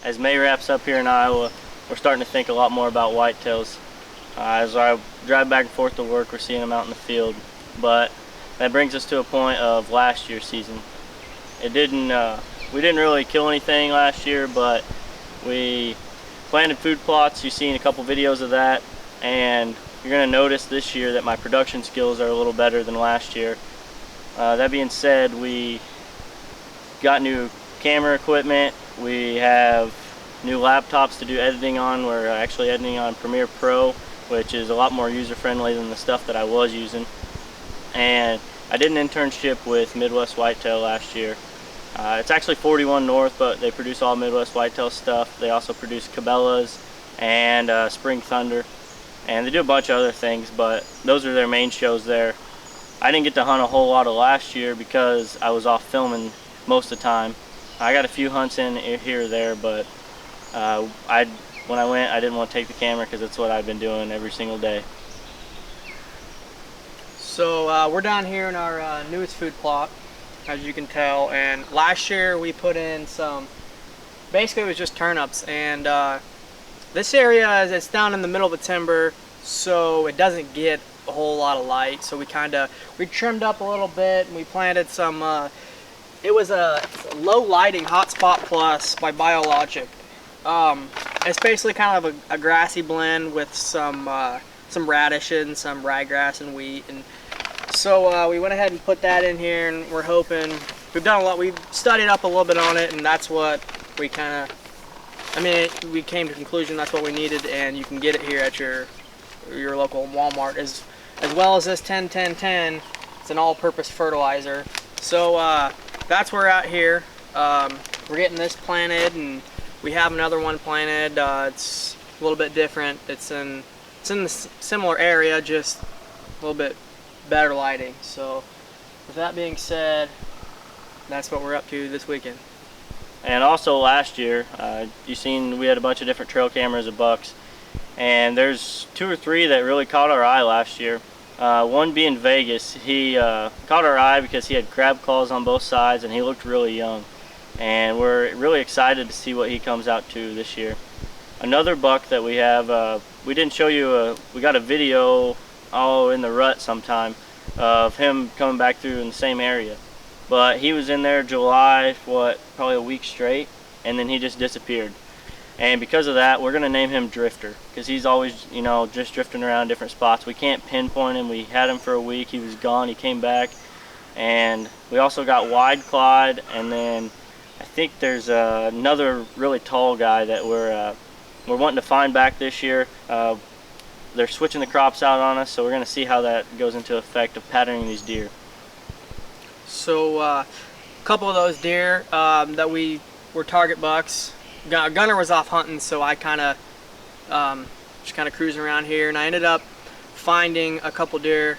as May wraps up here in Iowa, we're starting to think a lot more about whitetails. As I drive back and forth to work, we're seeing them out in the field. But that brings us to a point of last year's season. We didn't really kill anything last year, but we planted food plots. You've seen a couple videos of that, and you're going to notice this year that my production skills are a little better than last year. That being said, we got new camera equipment. We have new laptops to do editing on. We're actually editing on Premiere Pro, which is a lot more user-friendly than the stuff that I was using. And I did an internship with Midwest Whitetail last year. It's actually 41 North, but they produce all Midwest Whitetail stuff. They also produce Cabela's and Spring Thunder, and they do a bunch of other things, but those are their main shows there. I didn't get to hunt a whole lot of last year because I was off filming most of the time. I got a few hunts in here or there, but when I went, I didn't want to take the camera because that's what I've been doing every single day. So we're down here in our newest food plot, as you can tell, and last year we put in basically it was just turnips, and this area it's down in the middle of the timber, so it doesn't get a whole lot of light, so we trimmed up a little bit, and we planted some it was a low lighting Hotspot Plus by Biologic. It's basically kind of a grassy blend with some radishes, some ryegrass and wheat, and so we went ahead and put that in here, and we're hoping, we've studied up a little bit on it, and that's what we we came to the conclusion that's what we needed, and you can get it here at your local Walmart, as well as this 10-10-10. It's an all-purpose fertilizer. So that's where we're at here. We're getting this planted, and we have another one planted. It's a little bit different. It's in the similar area, just a little bit better lighting. So with that being said, that's what we're up to this weekend. And also last year, you've seen we had a bunch of different trail cameras of bucks, and there's 2 or 3 that really caught our eye last year. One being Vegas. He caught our eye because he had crab claws on both sides and he looked really young, and we're really excited to see what he comes out to this year. Another buck that we have, we didn't show you, we got a video all in the rut sometime of him coming back through in the same area, but he was in there July, probably a week straight, and then he just disappeared. And because of that, we're going to name him Drifter, because he's always, just drifting around different spots. We can't pinpoint him. We had him for a week, he was gone, he came back. And we also got Wide Clawed, and then I think there's another really tall guy that we're wanting to find back this year. They're switching the crops out on us, so we're going to see how that goes into effect of patterning these deer. So a couple of those deer that were target bucks. Gunner was off hunting, so I just kind of cruising around here, and I ended up finding a couple deer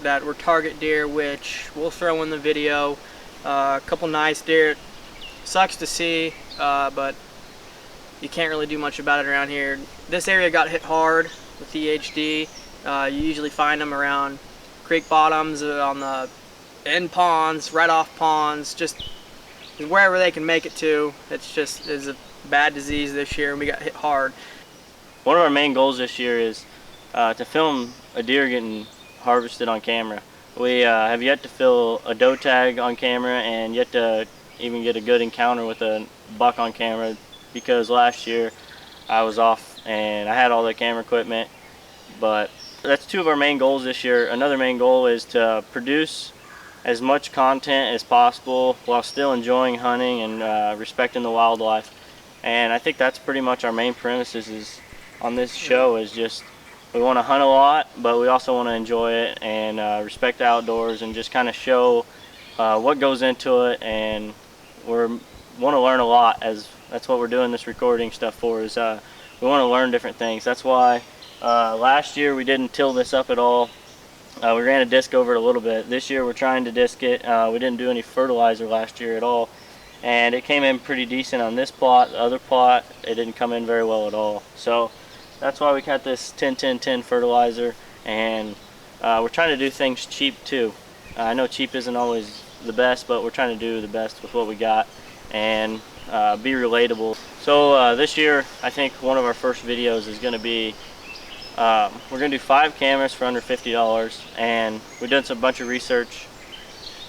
that were target deer, which we'll throw in the video. A couple nice deer. Sucks to see, but you can't really do much about it around here. This area got hit hard with EHD. You usually find them around creek bottoms, on the end ponds, right off ponds, just wherever they can make it to. It's a bad disease this year, and we got hit hard. One of our main goals this year is to film a deer getting harvested on camera. We have yet to fill a doe tag on camera, and yet to even get a good encounter with a buck on camera, because last year I was off and I had all the camera equipment. But that's 2 of our main goals this year. Another main goal is to produce as much content as possible while still enjoying hunting and respecting the wildlife. And I think that's pretty much our main premises is on this show, is just we want to hunt a lot, but we also want to enjoy it and respect the outdoors, and just kind of show what goes into it. And we want to learn a lot, as that's what we're doing this recording stuff for, is we want to learn different things. That's why last year we didn't till this up at all. We ran a disc over it a little bit. This year we're trying to disc it. We didn't do any fertilizer last year at all, and it came in pretty decent on this plot. The other plot, it didn't come in very well at all. So that's why we got this 10-10-10 fertilizer, and we're trying to do things cheap too. I know cheap isn't always the best, but we're trying to do the best with what we got and be relatable. So this year, I think one of our first videos is going to be, we're going to do 5 cameras for under $50, and we've done a bunch of research,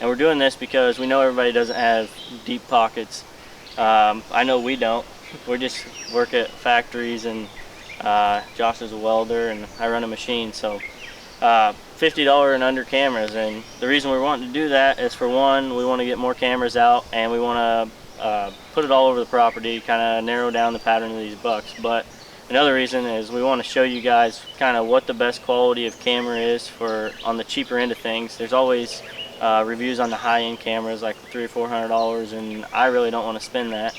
and we're doing this because we know everybody doesn't have deep pockets. I know we don't. We just work at factories, and Josh is a welder, and I run a machine, so $50 and under cameras. And the reason we're wanting to do that is, for one, we want to get more cameras out, and we want to put it all over the property, kind of narrow down the pattern of these bucks. But another reason is we want to show you guys kind of what the best quality of camera is for on the cheaper end of things. There's always reviews on the high-end cameras like $300 or $400, and I really don't want to spend that.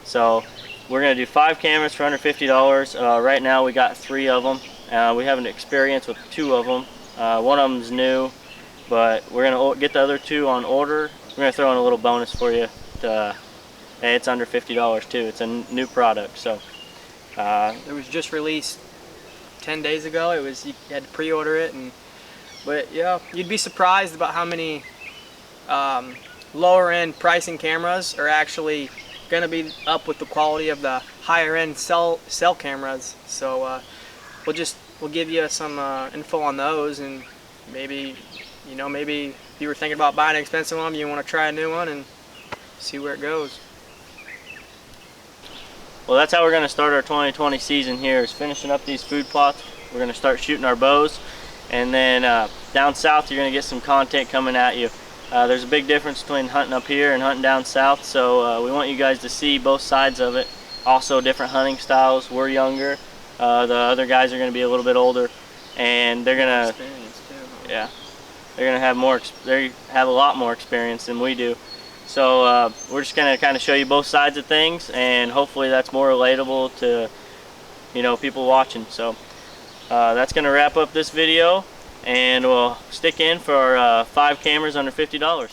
So we're going to do 5 cameras for under $50. Right now we got 3 of them. We have an experience with 2 of them. One of them's new, but we're going to get the other 2 on order. We're going to throw in a little bonus for you. Hey, it's under $50 too. It's a new product. So It was just released 10 days ago. You had to pre-order it, but yeah, you'd be surprised about how many lower end pricing cameras are actually going to be up with the quality of the higher end cell cameras. So we'll give you some info on those, and maybe if you were thinking about buying an expensive one, you want to try a new one and see where it goes. Well, that's how we're going to start our 2020 season here, is finishing up these food plots. We're going to start shooting our bows, and then down south you're going to get some content coming at you. There's a big difference between hunting up here and hunting down south, so we want you guys to see both sides of it. Also, different hunting styles. We're younger. The other guys are going to be a little bit older, and they're going to, yeah, they're going to have more. They have a lot more experience than we do. So we're just going to kind of show you both sides of things, and hopefully that's more relatable to people watching. So that's going to wrap up this video, and we'll stick in for our 5 cameras under $50.